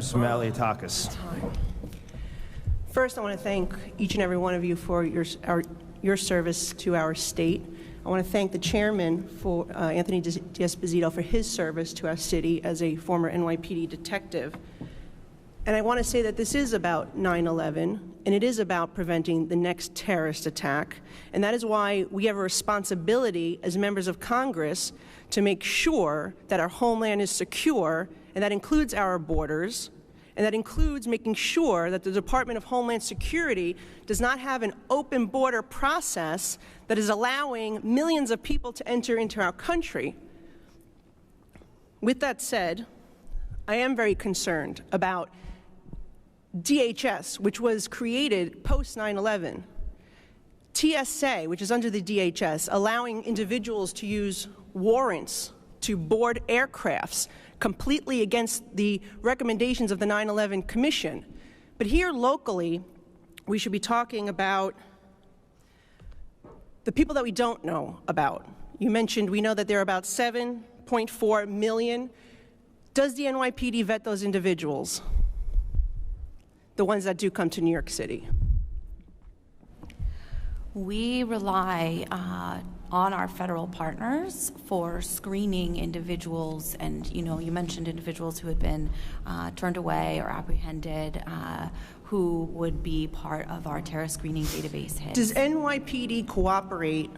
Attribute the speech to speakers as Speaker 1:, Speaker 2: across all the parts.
Speaker 1: Malliotakis.
Speaker 2: First, I want to thank each and every one of you for your service to our state. I want to thank the chairman, for Anthony D'Esposito, for his service to our city as a former NYPD detective. And I want to say that this is about 9/11, and it is about preventing the next terrorist attack. And that is why we have a responsibility as members of Congress to make sure that our homeland is secure, and that includes our borders, and that includes making sure that the Department of Homeland Security does not have an open border process that is allowing millions of people to enter into our country. With that said, I am very concerned about DHS, which was created post 9/11, TSA, which is under the DHS, allowing individuals to use warrants to board aircrafts completely against the recommendations of the 9/11 Commission. But here locally, we should be talking about the people that we don't know about. You mentioned we know that there are about 7.4 million. Does the NYPD vet those individuals? The ones that do come to New York City?
Speaker 3: We rely on our federal partners for screening individuals, and you mentioned individuals who had been turned away or apprehended who would be part of our terrorist screening database hits.
Speaker 2: Does NYPD cooperate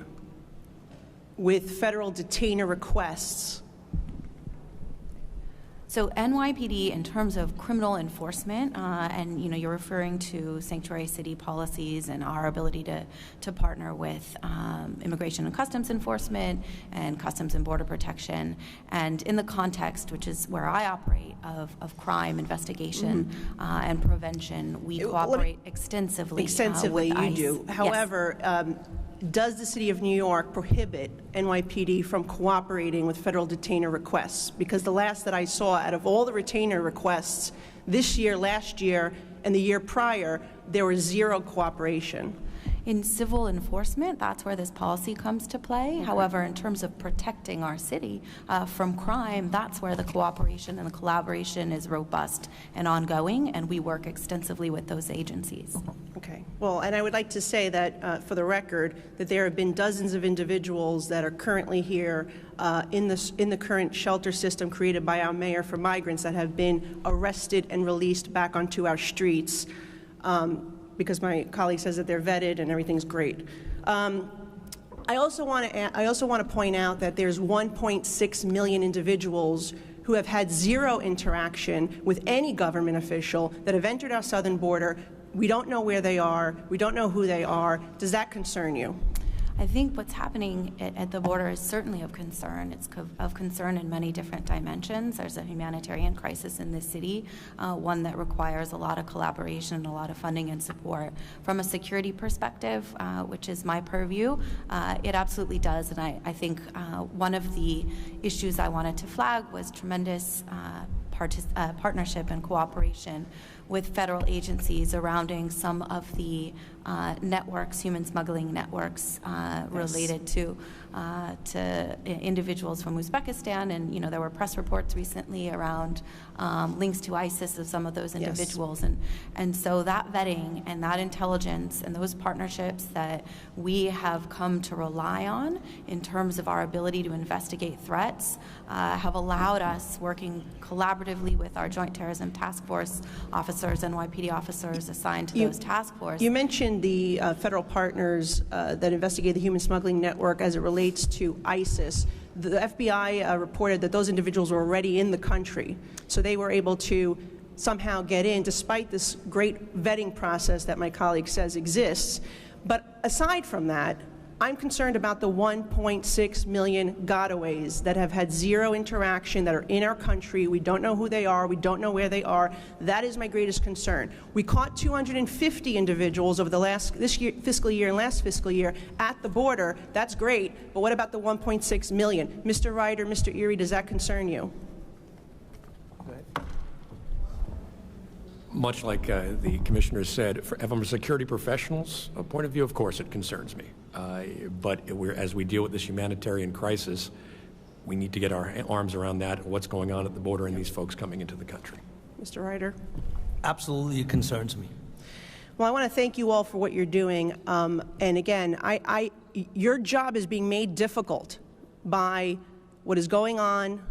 Speaker 2: with federal detainer requests?
Speaker 3: So NYPD, in terms of criminal enforcement, and you're referring to sanctuary city policies and our ability to partner with Immigration and Customs Enforcement and Customs and Border Protection, and in the context, which is where I operate, of crime investigation and prevention, we cooperate extensively.
Speaker 2: Extensively,
Speaker 3: with
Speaker 2: you
Speaker 3: ICE.
Speaker 2: do. However, does the City of New York prohibit NYPD from cooperating with federal detainer requests? Because the last that I saw, out of all the retainer requests this year, last year, and the year prior, there was zero cooperation.
Speaker 3: In civil enforcement, that's where this policy comes to play. Okay. However, in terms of protecting our city from crime, that's where the cooperation and the collaboration is robust and ongoing, and we work extensively with those agencies.
Speaker 2: Okay. Well, and I would like to say that, for the record, that there have been dozens of individuals that are currently here in the current shelter system created by our mayor for migrants that have been arrested and released back onto our streets. Because my colleague says that they're vetted and everything's great. I also want to point out that there's 1.6 million individuals who have had zero interaction with any government official that have entered our southern border. We don't know where they are. We don't know who they are. Does that concern you?
Speaker 3: I think what's happening at the border is certainly of concern. It's of concern in many different dimensions. There's a humanitarian crisis in this city, one that requires a lot of collaboration and a lot of funding and support. From a security perspective, which is my purview, it absolutely does. And I think one of the issues I wanted to flag was tremendous partnership and cooperation with federal agencies surrounding some of the networks, human smuggling networks, related to individuals from Uzbekistan, and there were press reports recently around links to ISIS of some of those individuals, and so that vetting and that intelligence and those partnerships that we have come to rely on in terms of our ability to investigate threats have allowed us, working collaboratively with our Joint Terrorism Task Force officers, NYPD officers assigned to those task forces.
Speaker 2: You mentioned the federal partners that investigate the human smuggling network as it relates to ISIS. The FBI reported that those individuals were already in the country, so they were able to somehow get in despite this great vetting process that my colleague says exists. But aside from that, I'm concerned about the 1.6 million gotaways that have had zero interaction, that are in our country. We don't know who they are. We don't know where they are. That is my greatest concern. We caught 250 individuals over this fiscal year and last fiscal year at the border. That's great. But what about the 1.6 million? Mr. Ryder, Mr. Erie, does that concern you?
Speaker 4: Much like the commissioner said, from a security professional's point of view, of course it concerns me. But as we deal with this humanitarian crisis, we need to get our arms around that and what's going on at the border and these folks coming into the country.
Speaker 2: Mr. Ryder?
Speaker 1: Absolutely, it concerns me.
Speaker 2: Well, I want to thank you all for what you're doing. And again, your job is being made difficult by what is going on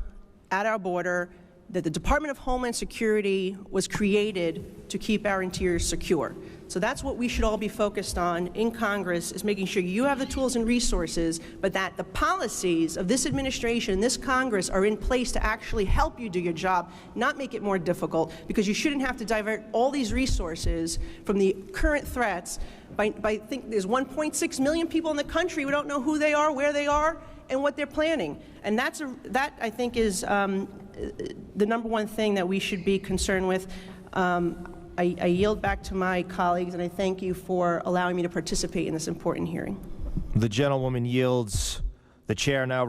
Speaker 2: at our border, that the Department of Homeland Security was created to keep our interior secure. So that's what we should all be focused on in Congress, is making sure you have the tools and resources, but that the policies of this administration, this Congress, are in place to actually help you do your job, not make it more difficult, because you shouldn't have to divert all these resources from the current threats. I think there's 1.6 million people in the country. We don't know who they are, where they are, and what they're planning. And that, I think, is the number one thing that we should be concerned with. I yield back to my colleagues, and I thank you for allowing me to participate in this important hearing.
Speaker 5: The gentlewoman yields. The chair now